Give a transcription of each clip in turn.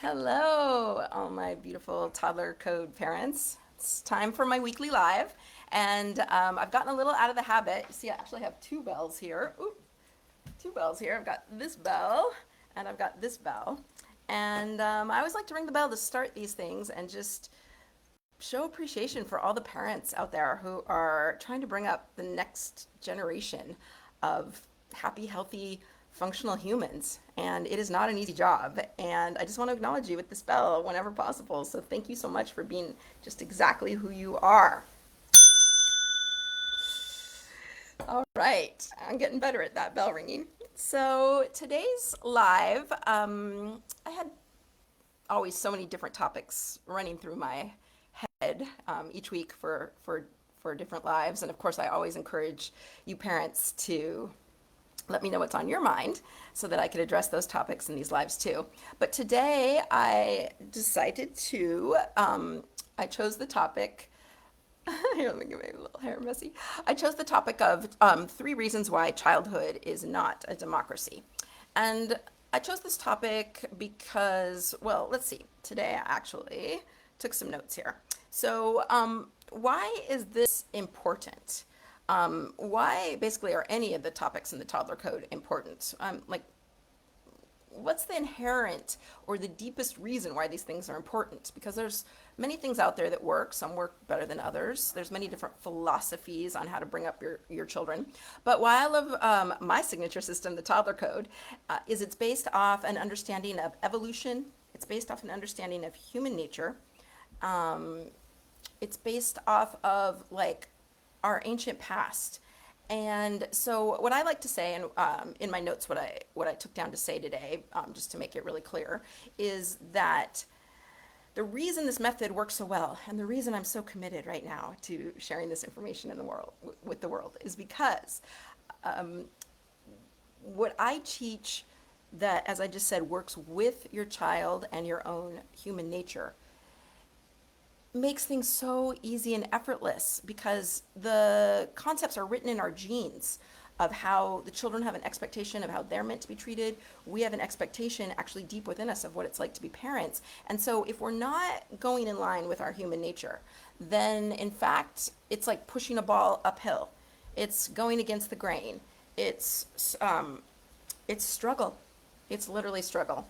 Hello, all my beautiful toddler code parents. It's time for my weekly live, and I've gotten a little out of the habit. You see, I actually have two bells here. Ooh, two bells here. I've got this bell, and I've got this bell. And I always like to ring the bell to start these things and just show appreciation for all the parents out there who are trying to bring up the next generation of happy, healthy, functional humans. And it is not an easy job. And I just want to acknowledge you with this bell whenever possible. So thank you so much for being just exactly who you are. All right, I'm getting better at that bell ringing. So today's live, I had always so many different topics running through my head each week for different lives. And of course, I always encourage you parents to let me know what's on your mind so that I could address those topics in these lives too. But today I decided to, I chose the topic. Here, let me get my little hair messy. I chose the topic of 3 reasons why childhood is not a democracy. And I chose this topic because, well, let's see. Today I actually took some notes here. So, why is this important? Why basically are any of the topics in the toddler code important? What's the inherent or the deepest reason why these things are important? Because there's many things out there that work. Some work better than others. There's many different philosophies on how to bring up your children. But why I love my signature system, the toddler code, is it's based off an understanding of evolution. It's based off an understanding of human nature. It's based off of like our ancient past. And so what I like to say, and in my notes, what I took down to say today, just to make it really clear, is that the reason this method works so well, and the reason I'm so committed right now to sharing this information in the world with the world, is because what I teach that, as I just said, works with your child and your own human nature makes things so easy and effortless because the concepts are written in our genes of how the children have an expectation of how they're meant to be treated. We have an expectation actually deep within us of what it's like to be parents. And so if we're not going in line with our human nature, then in fact, it's like pushing a ball uphill. It's going against the grain. It's struggle. It's literally struggle.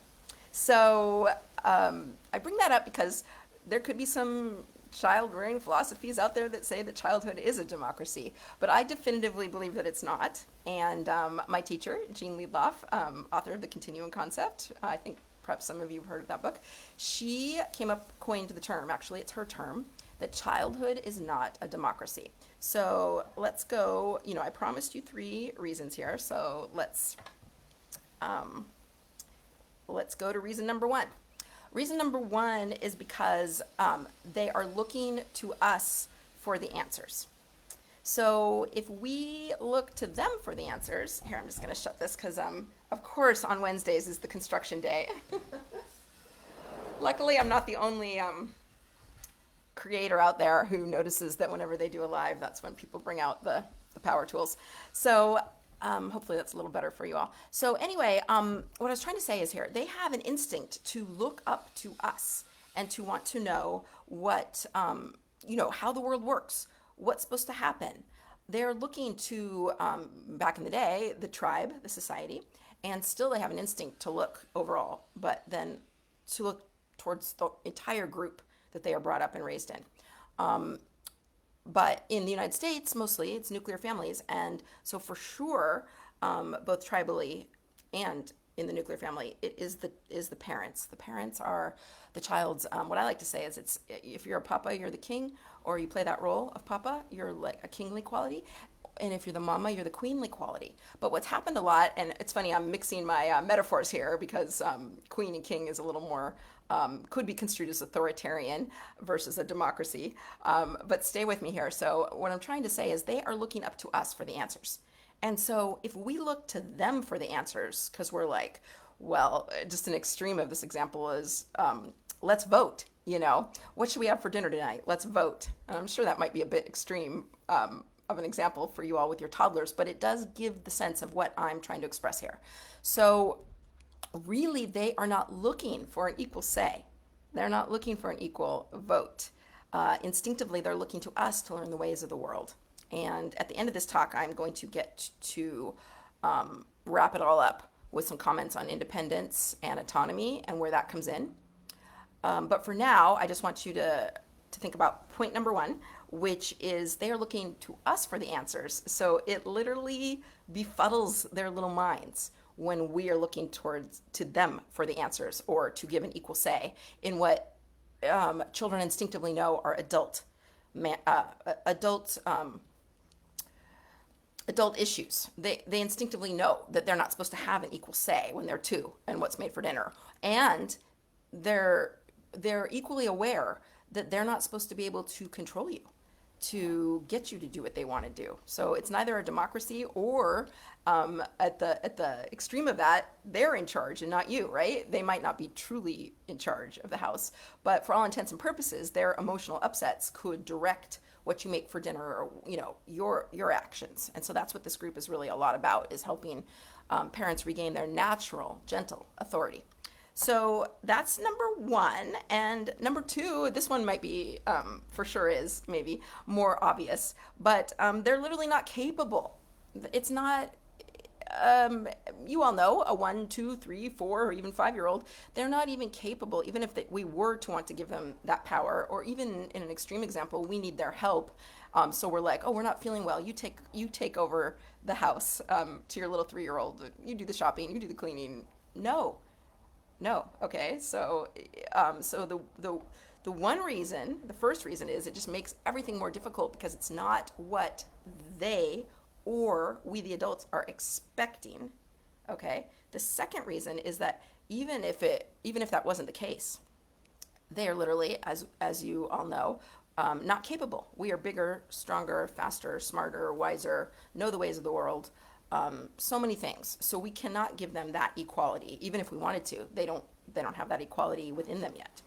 So I bring that up because there could be some child-rearing philosophies out there that say that childhood is a democracy, but I definitively believe that it's not. And my teacher, Jean Liedloff, author of the Continuum Concept, I think perhaps some of you have heard of that book, she coined the term, actually it's her term, that childhood is not a democracy. So let's go, I promised you 3 reasons here, so let's go to reason number 1. Reason number 1 is because they are looking to us for the answers. So if we look to them for the answers, here I'm just going to shut this because of course on Wednesdays is the construction day. Luckily I'm not the only creator out there who notices that whenever they do a live, that's when people bring out the power tools. So hopefully that's a little better for you all. So anyway, what I was trying to say is here, they have an instinct to look up to us and to want to know what, how the world works, what's supposed to happen. They're looking to, back in the day, the tribe, the society, and still they have an instinct to look overall, but then to look towards the entire group that they are brought up and raised in. But in the United States, mostly it's nuclear families. And so for sure, both tribally and in the nuclear family, it is the parents. The parents are the child's, what I like to say is if you're a papa, you're the king, or you play that role of papa, you're like a kingly quality. And if you're the mama, you're the queenly quality. But what's happened a lot, and it's funny, I'm mixing my metaphors here because queen and king is a little more could be construed as authoritarian versus a democracy. But stay with me here. So what I'm trying to say is they are looking up to us for the answers. And so if we look to them for the answers, because we're like, well, just an extreme of this example is let's vote. What should we have for dinner tonight? Let's vote. And I'm sure that might be a bit extreme of an example for you all with your toddlers, but it does give the sense of what I'm trying to express here. So really they are not looking for an equal say. They're not looking for an equal vote. Instinctively, they're looking to us to learn the ways of the world. And at the end of this talk, I'm going to get to wrap it all up with some comments on independence and autonomy and where that comes in. But for now, I just want you to think about point number one, which is they are looking to us for the answers. So it literally befuddles their little minds when we are looking towards to them for the answers or to give an equal say in what children instinctively know are adult adult issues. They instinctively know that they're not supposed to have an equal say when they're two and what's made for dinner, and they're equally aware that they're not supposed to be able to control you, to get you to do what they want to do. So it's neither a democracy or at the extreme of that, they're in charge and not you, right? They might not be truly in charge of the house, but for all intents and purposes, their emotional upsets could direct what you make for dinner or your actions. And so that's what this group is really a lot about, is helping parents regain their natural, gentle authority. So that's number one. And number two, this one might be, for sure is maybe more obvious, but they're literally not capable. It's not, you all know, a 1, 2, 3, 4, or even 5-year-old, they're not even capable, even if we were to want to give them that power, or even in an extreme example, we need their help. So we're like, oh, we're not feeling well. You take over the house to your little 3-year-old. You do the shopping, you do the cleaning. No. Okay. So, the one reason, the first reason is it just makes everything more difficult because it's not what they or we the adults are expecting. Okay. The second reason is that even if that wasn't the case, they are literally, as you all know, not capable. We are bigger, stronger, faster, smarter, wiser, know the ways of the world. So many things. So we cannot give them that equality, even if we wanted to. They don't have that equality within them yet.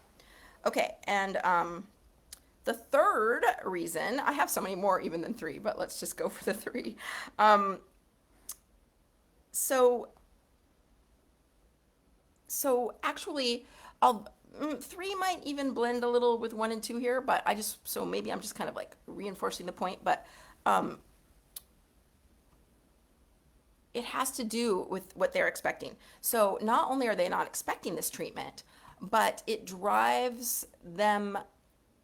Okay, and the third reason, I have so many more even than three, but let's just go for the three. So actually, three might even blend a little with 1 and 2 here, but maybe I'm just kind of like reinforcing the point, but it has to do with what they're expecting. So not only are they not expecting this treatment, but it drives them,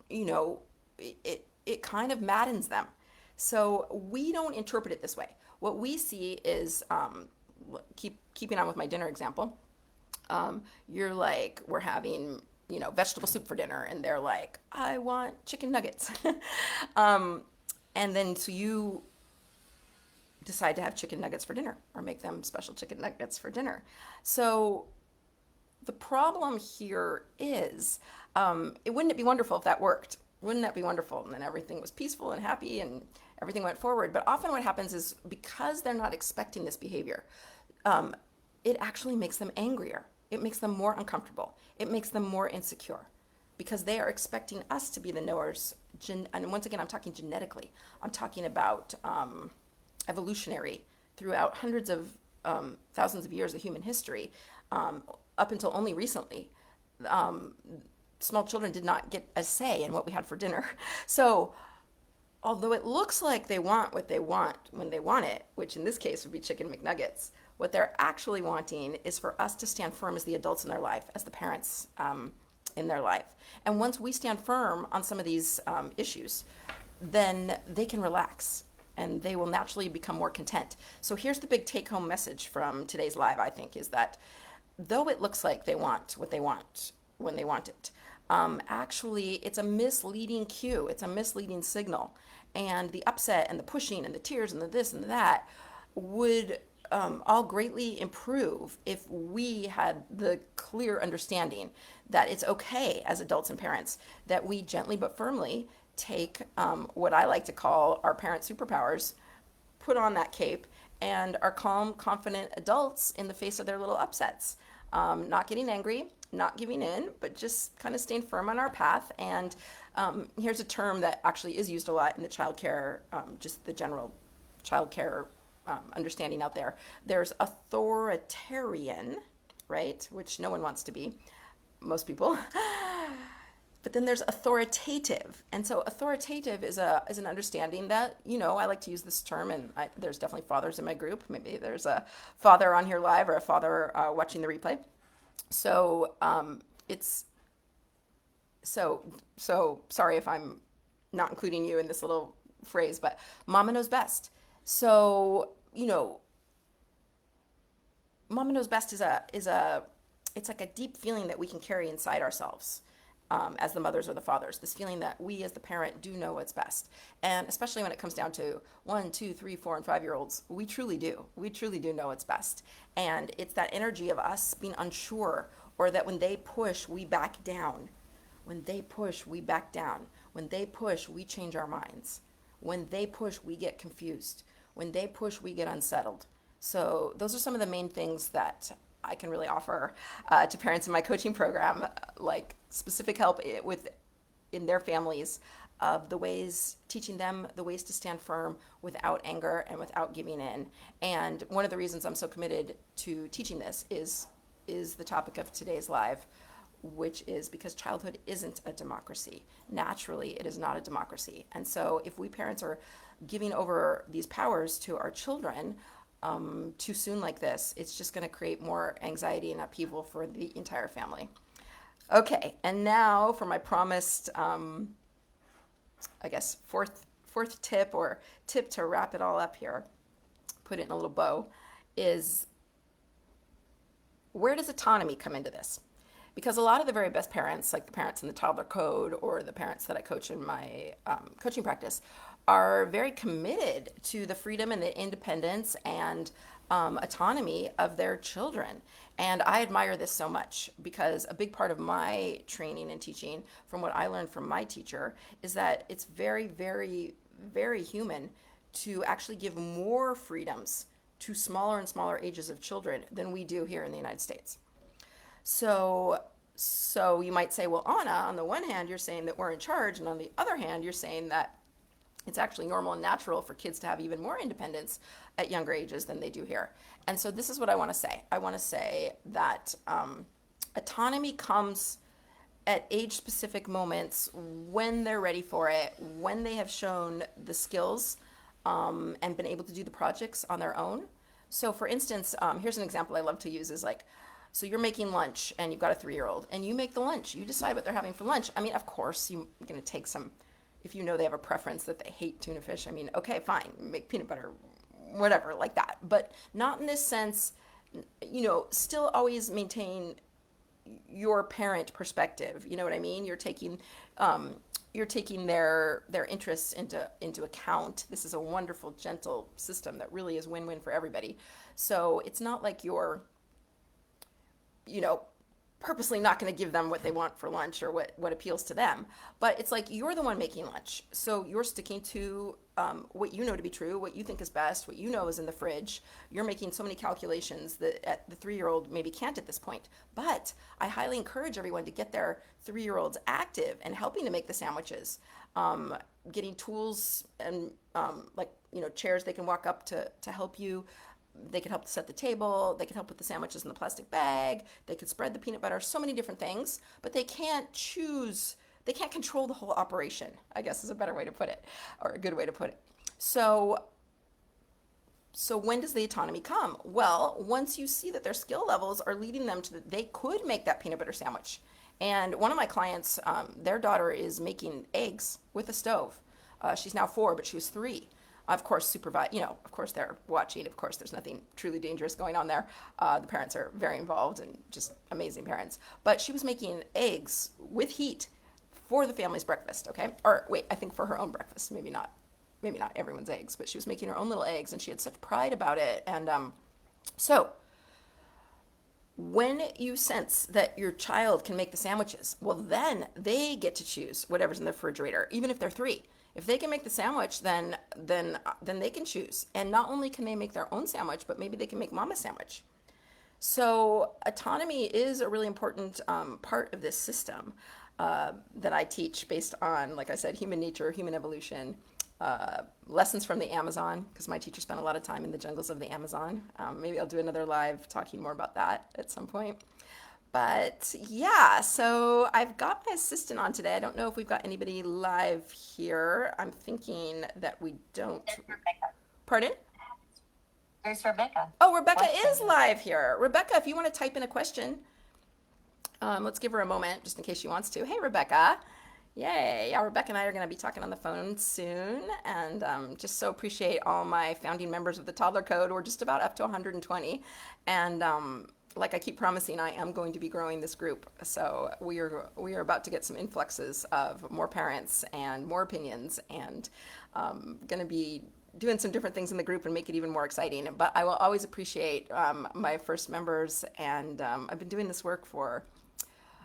it kind of maddens them. So we don't interpret it this way. What we see is, keeping on with my dinner example, you're like, we're having, vegetable soup for dinner, and they're like, I want chicken nuggets. And then so you decide to have chicken nuggets for dinner or make them special chicken nuggets for dinner. So the problem here is, wouldn't it be wonderful if that worked? Wouldn't that be wonderful? And then everything was peaceful and happy and everything went forward. But often what happens is, because they're not expecting this behavior, it actually makes them angrier. It makes them more uncomfortable. It makes them more insecure, because they are expecting us to be the knowers. And once again, I'm talking genetically. I'm talking about evolutionary throughout hundreds of thousands of years of human history, up until only recently. Small children did not get a say in what we had for dinner. So although it looks like they want what they want when they want it, which in this case would be chicken McNuggets, what they're actually wanting is for us to stand firm as the adults in their life, as the parents in their life. And once we stand firm on some of these issues, then they can relax and they will naturally become more content. So here's the big take-home message from today's live, I think, is that though it looks like they want what they want when they want it, actually it's a misleading cue. It's a misleading signal. And the upset and the pushing and the tears and the this and the that would all greatly improve if we had the clear understanding that it's okay as adults and parents that we gently but firmly take what I like to call our parent superpowers, put on that cape, and are calm, confident adults in the face of their little upsets. Not getting angry, not giving in, but just kind of staying firm on our path. And here's a term that actually is used a lot in the childcare, just the general childcare understanding out there. There's authoritarian, right? Which no one wants to be, most people. But then there's authoritative. And so authoritative is an understanding that, I like to use this term, and there's definitely fathers in my group. Maybe there's a father on here live or a father watching the replay. So it's so sorry if I'm not including you in this little phrase, but mama knows best. So, mama knows best it's like a deep feeling that we can carry inside ourselves. As the mothers or the fathers, this feeling that we as the parent do know what's best. And especially when it comes down to 1, 2, 3, 4, and 5-year-olds, we truly do. We truly do know what's best. And it's that energy of us being unsure, or that when they push, we back down. When they push, we back down. When they push, we change our minds. When they push, we get confused. When they push, we get unsettled. So those are some of the main things that I can really offer to parents in my coaching program, like specific help in their families of teaching them the ways to stand firm without anger and without giving in. And one of the reasons I'm so committed to teaching this is the topic of today's live, which is because childhood isn't a democracy. Naturally, it is not a democracy. And so if we parents are giving over these powers to our children too soon like this, it's just going to create more anxiety and upheaval for the entire family. Okay, and now for my promised, fourth tip, or tip to wrap it all up here, put it in a little bow, is where does autonomy come into this? Because a lot of the very best parents, like the parents in the Toddler Code or the parents that I coach in my coaching practice, are very committed to the freedom and the independence and autonomy of their children. And I admire this so much, because a big part of my training and teaching, from what I learned from my teacher, is that it's very, very, very human to actually give more freedoms to smaller and smaller ages of children than we do here in the United States. So you might say, well, Anna, on the one hand, you're saying that we're in charge, and on the other hand, you're saying that it's actually normal and natural for kids to have even more independence at younger ages than they do here. And so this is what I want to say. I want to say that autonomy comes at age-specific moments when they're ready for it, when they have shown the skills and been able to do the projects on their own. So for instance, here's an example I love to use is like, so you're making lunch and you've got a 3-year-old and you make the lunch. You decide what they're having for lunch. I mean, of course, you're going to take some, if you know they have a preference that they hate tuna fish, I mean, okay, fine, make peanut butter, whatever, like that. But not in this sense, still always maintain your parent perspective. You know what I mean? You're taking their interests into account. This is a wonderful, gentle system that really is win-win for everybody. So it's not like you're purposely not going to give them what they want for lunch or what appeals to them. But it's like you're the one making lunch. So you're sticking to what you know to be true, what you think is best, what you know is in the fridge. You're making so many calculations that the 3-year-old maybe can't at this point. But I highly encourage everyone to get their 3-year-olds active and helping to make the sandwiches, getting tools and chairs they can walk up to help you. They could help to set the table. They could help with the sandwiches in the plastic bag. They could spread the peanut butter, so many different things, but they can't control the whole operation, I guess is a better way to put it, or a good way to put it. So when does the autonomy come? Well, once you see that their skill levels are leading them to they could make that peanut butter sandwich. And one of my clients, their daughter is making eggs with a stove. She's now 4, but she was 3. Of course, supervise, of course they're watching. Of course, there's nothing truly dangerous going on there. The parents are very involved and just amazing parents. But she was making eggs with heat for the family's breakfast, okay? Or wait, I think for her own breakfast. Maybe not everyone's eggs, but she was making her own little eggs and she had such pride about it. And so when you sense that your child can make the sandwiches, well, then they get to choose whatever's in the refrigerator, even if they're 3. If they can make the sandwich, then they can choose. And not only can they make their own sandwich, but maybe they can make mama's sandwich. So autonomy is a really important part of this system that I teach based on, like I said, human nature, human evolution, lessons from the Amazon, because my teacher spent a lot of time in the jungles of the Amazon. Maybe I'll do another live talking more about that at some point. But yeah, so I've got my assistant on today. I don't know if we've got anybody live here. I'm thinking that we don't. There's Rebecca. Pardon? There's Rebecca. Oh, Rebecca Question. is live here. Rebecca, if you want to type in a question, let's give her a moment just in case she wants to. Hey, Rebecca. Yay. Yeah, Rebecca and I are going to be talking on the phone soon. And just so appreciate all my founding members of the Toddler Code. We're just about up to 120. And like I keep promising, I am going to be growing this group. So we are about to get some influxes of more parents and more opinions, and going to be doing some different things in the group and make it even more exciting. But I will always appreciate my first members, and I've been doing this work for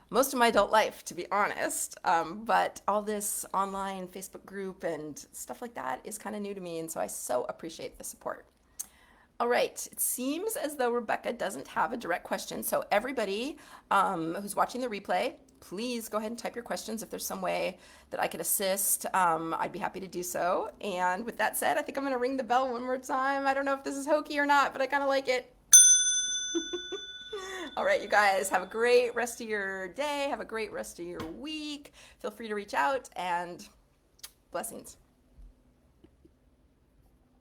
most of my adult life, to be honest. But all this online Facebook group and stuff like that is kind of new to me, and so I so appreciate the support. All right, it seems as though Rebecca doesn't have a direct question. So everybody who's watching the replay, please go ahead and type your questions. If there's some way that I could assist, I'd be happy to do so. And with that said, I think I'm going to ring the bell one more time. I don't know if this is hokey or not, but I kind of like it. All right, you guys, have a great rest of your day. Have a great rest of your week. Feel free to reach out, and blessings.